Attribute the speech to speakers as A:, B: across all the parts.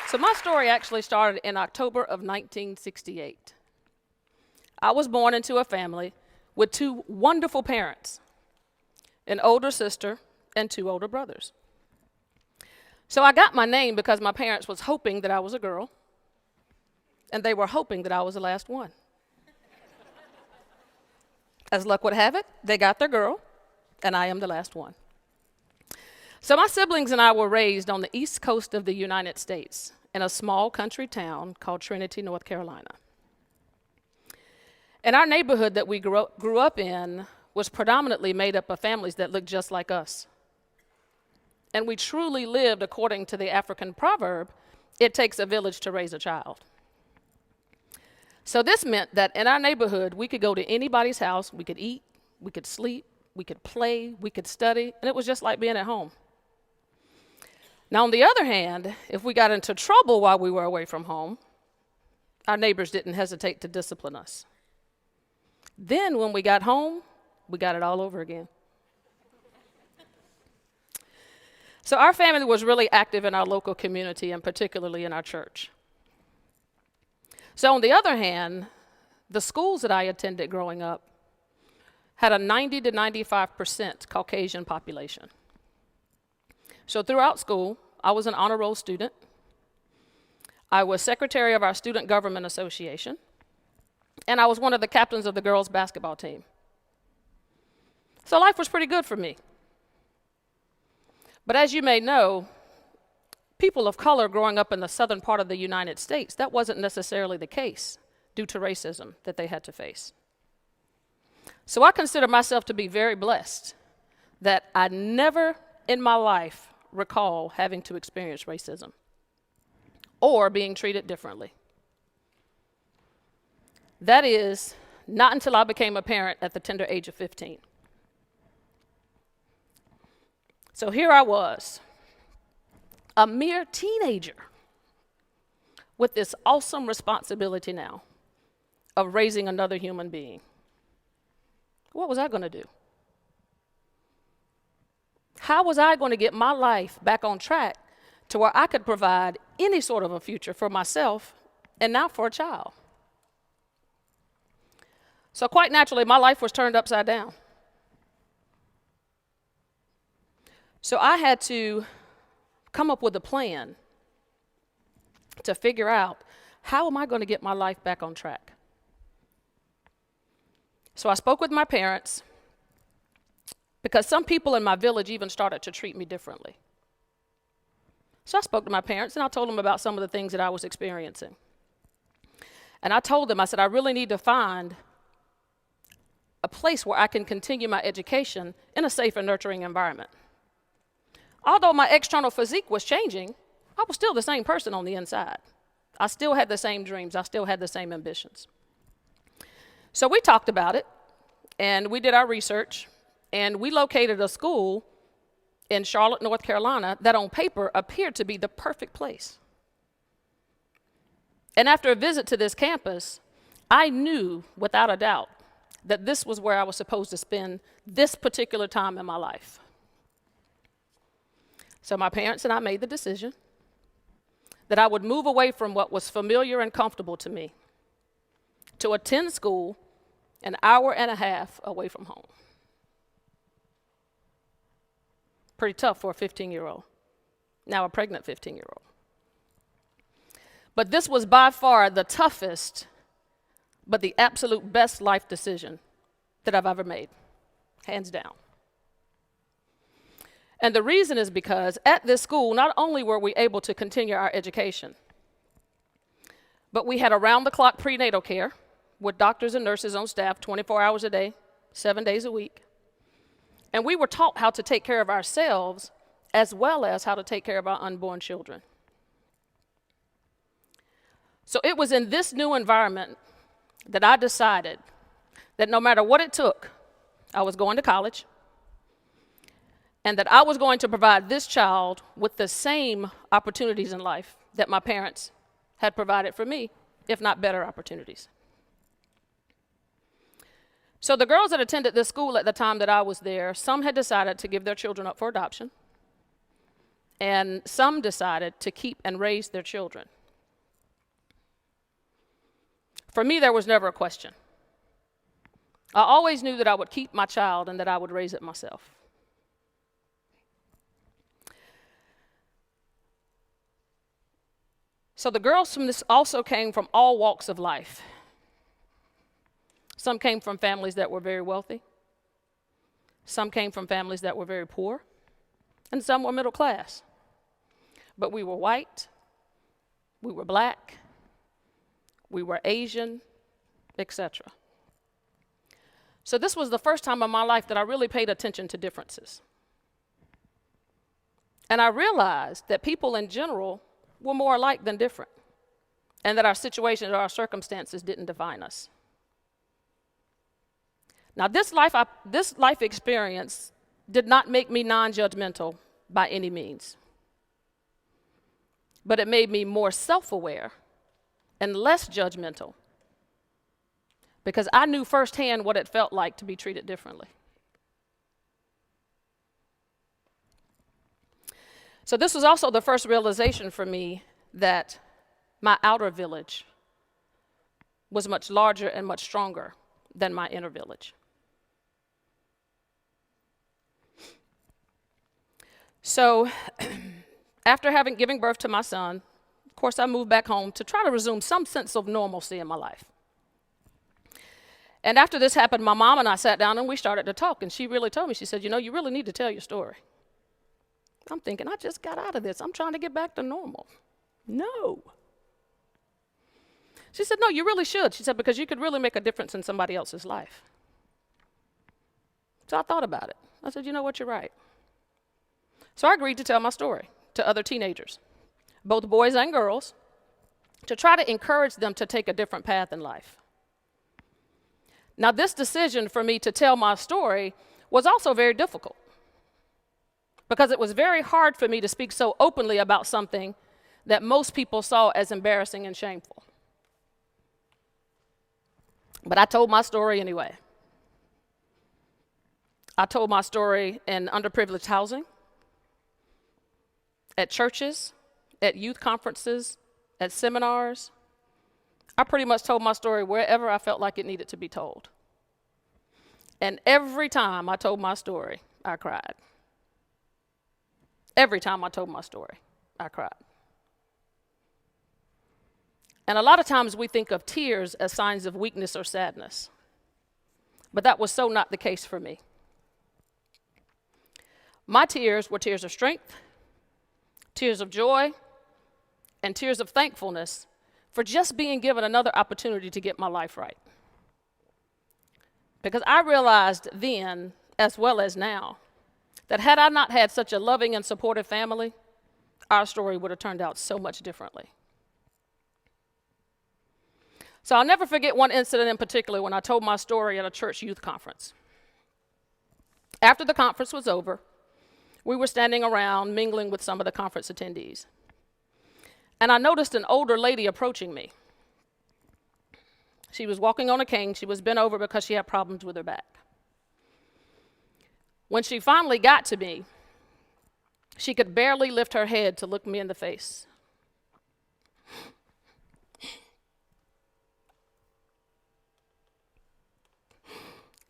A: So my story actually started in October of 1968. I was born into a family with two wonderful parents, an older sister and two older brothers. So I got my name because my parents was hoping that I was a girl, and they were hoping that I was the last one. As luck would have it, they got their girl, and I am the last one. So my siblings and I were raised on the east coast of the United States in a small country town called Trinity, North Carolina. And our neighborhood that we grew up in was predominantly made up of families that looked just like us. And we truly lived according to the African proverb, it takes a village to raise a child. So this meant that in our neighborhood, we could go to anybody's house, we could eat, we could sleep, we could play, we could study, and it was just like being at home. Now, on the other hand, if we got into trouble while we were away from home, our neighbors didn't hesitate to discipline us. Then when we got home, we got it all over again. So our family was really active in our local community and particularly in our church. So on the other hand, the schools that I attended growing up had a 90 to 95% Caucasian population. So throughout school, I was an honor roll student. I was secretary of our student government association, and I was one of the captains of the girls' basketball team. So life was pretty good for me. But as you may know, people of color growing up in the southern part of the United States, that wasn't necessarily the case due to racism that they had to face. So I consider myself to be very blessed that I never in my life recall having to experience racism or being treated differently. That is, not until I became a parent at the tender age of 15. So here I was, a mere teenager, with this awesome responsibility now of raising another human being. What was I going to do? How was I going to get my life back on track to where I could provide any sort of a future for myself and now for a child? So quite naturally, my life was turned upside down. So I had to come up with a plan to figure out, how am I going to get my life back on track? So I spoke with my parents, because some people in my village even started to treat me differently. So I spoke to my parents and I told them about some of the things that I was experiencing. And I told them, I said, I really need to find a place where I can continue my education in a safe and nurturing environment. Although my external physique was changing, I was still the same person on the inside. I still had the same dreams. I still had the same ambitions. So we talked about it, and we did our research, and we located a school in Charlotte, North Carolina, that on paper appeared to be the perfect place. And after a visit to this campus, I knew without a doubt that this was where I was supposed to spend this particular time in my life. So my parents and I made the decision that I would move away from what was familiar and comfortable to me to attend school an hour and a half away from home. Pretty tough for a 15-year-old, now a pregnant 15-year-old. But this was by far the toughest, but the absolute best life decision that I've ever made, hands down. And the reason is because at this school, not only were we able to continue our education, but we had around-the-clock prenatal care with doctors and nurses on staff 24 hours a day, 7 days a week. And we were taught how to take care of ourselves as well as how to take care of our unborn children. So it was in this new environment that I decided that no matter what it took, I was going to college, and that I was going to provide this child with the same opportunities in life that my parents had provided for me, if not better opportunities. So the girls that attended this school at the time that I was there, some had decided to give their children up for adoption, and some decided to keep and raise their children. For me, there was never a question. I always knew that I would keep my child and that I would raise it myself. So the girls from this also came from all walks of life. Some came from families that were very wealthy. Some came from families that were very poor. And some were middle class. But we were white, we were black, we were Asian, etc. So this was the first time in my life that I really paid attention to differences. And I realized that people in general were more alike than different, and that our situations or our circumstances didn't define us. Now, this life experience did not make me non-judgmental by any means, but it made me more self-aware and less judgmental, because I knew firsthand what it felt like to be treated differently. So this was also the first realization for me that my outer village was much larger and much stronger than my inner village. So after giving birth to my son, of course, I moved back home to try to resume some sense of normalcy in my life. And after this happened, my mom and I sat down and we started to talk, and she really told me, she said, you really need to tell your story. I'm thinking, I just got out of this. I'm trying to get back to normal. No. She said, no, you really should. She said, because you could really make a difference in somebody else's life. So I thought about it. I said, you know what, you're right. So I agreed to tell my story to other teenagers, both boys and girls, to try to encourage them to take a different path in life. Now, this decision for me to tell my story was also very difficult, because it was very hard for me to speak so openly about something that most people saw as embarrassing and shameful. But I told my story anyway. I told my story in underprivileged housing, at churches, at youth conferences, at seminars. I pretty much told my story wherever I felt like it needed to be told. And every time I told my story, I cried. Every time I told my story, I cried. And a lot of times we think of tears as signs of weakness or sadness, but that was so not the case for me. My tears were tears of strength, tears of joy, and tears of thankfulness for just being given another opportunity to get my life right. Because I realized then, as well as now, that had I not had such a loving and supportive family, our story would have turned out so much differently. So I'll never forget one incident in particular when I told my story at a church youth conference. After the conference was over, we were standing around mingling with some of the conference attendees. And I noticed an older lady approaching me. She was walking on a cane. She was bent over because she had problems with her back. When she finally got to me, she could barely lift her head to look me in the face.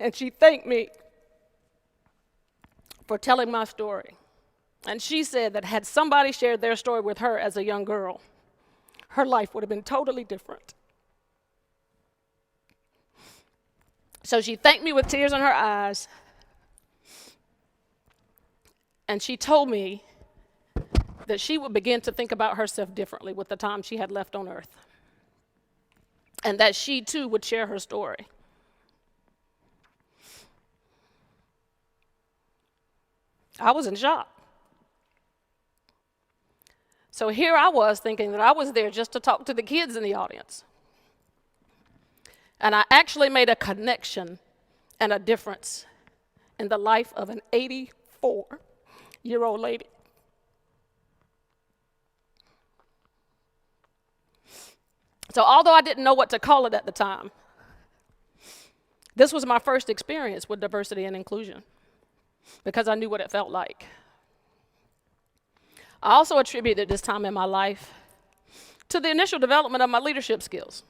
A: And she thanked me for telling my story. And she said that had somebody shared their story with her as a young girl, her life would have been totally different. So she thanked me with tears in her eyes, and she told me that she would begin to think about herself differently with the time she had left on earth, and that she too would share her story. I was in shock. So here I was thinking that I was there just to talk to the kids in the audience. And I actually made a connection and a difference in the life of an 84-year-old lady. So although I didn't know what to call it at the time, this was my first experience with diversity and inclusion, because I knew what it felt like. I also attributed this time in my life to the initial development of my leadership skills.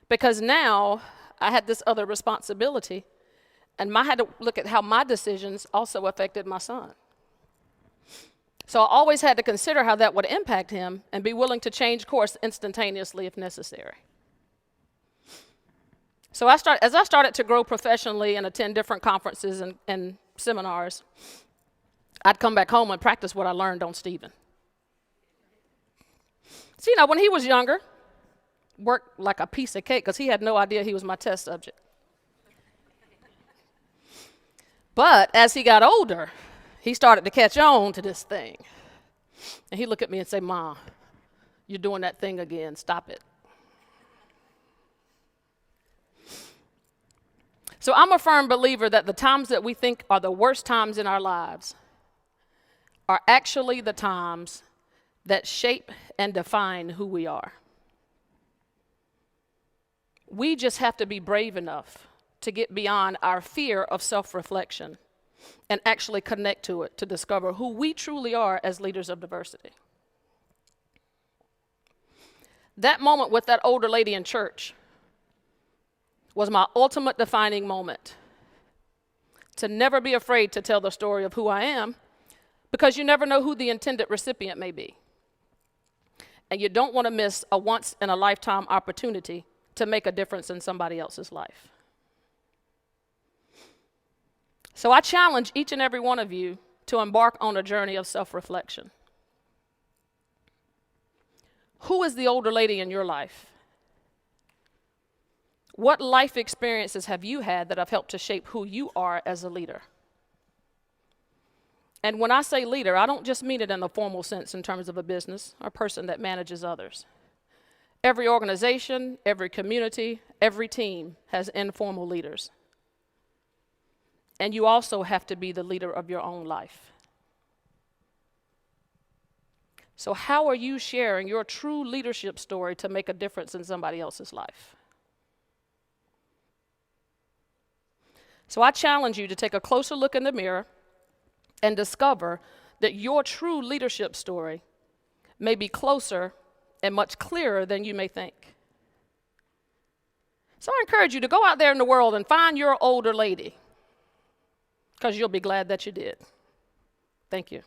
A: Because now I had this other responsibility, and I had to look at how my decisions also affected my son. So I always had to consider how that would impact him and be willing to change course instantaneously if necessary. So as I started to grow professionally and attend different conferences and seminars, I'd come back home and practice what I learned on Stephen. So, when he was younger, worked like a piece of cake because he had no idea he was my test subject. But as he got older, he started to catch on to this thing. And he'd look at me and say, "Ma, you're doing that thing again. Stop it." So I'm a firm believer that the times that we think are the worst times in our lives are actually the times that shape and define who we are. We just have to be brave enough to get beyond our fear of self-reflection and actually connect to it to discover who we truly are as leaders of diversity. That moment with that older lady in church was my ultimate defining moment. To never be afraid to tell the story of who I am, because you never know who the intended recipient may be. And you don't want to miss a once-in-a-lifetime opportunity to make a difference in somebody else's life. So I challenge each and every one of you to embark on a journey of self-reflection. Who is the older lady in your life? What life experiences have you had that have helped to shape who you are as a leader? And when I say leader, I don't just mean it in the formal sense in terms of a business or person that manages others. Every organization, every community, every team has informal leaders. And you also have to be the leader of your own life. So how are you sharing your true leadership story to make a difference in somebody else's life? So I challenge you to take a closer look in the mirror and discover that your true leadership story may be closer and much clearer than you may think. So I encourage you to go out there in the world and find your older lady, because you'll be glad that you did. Thank you.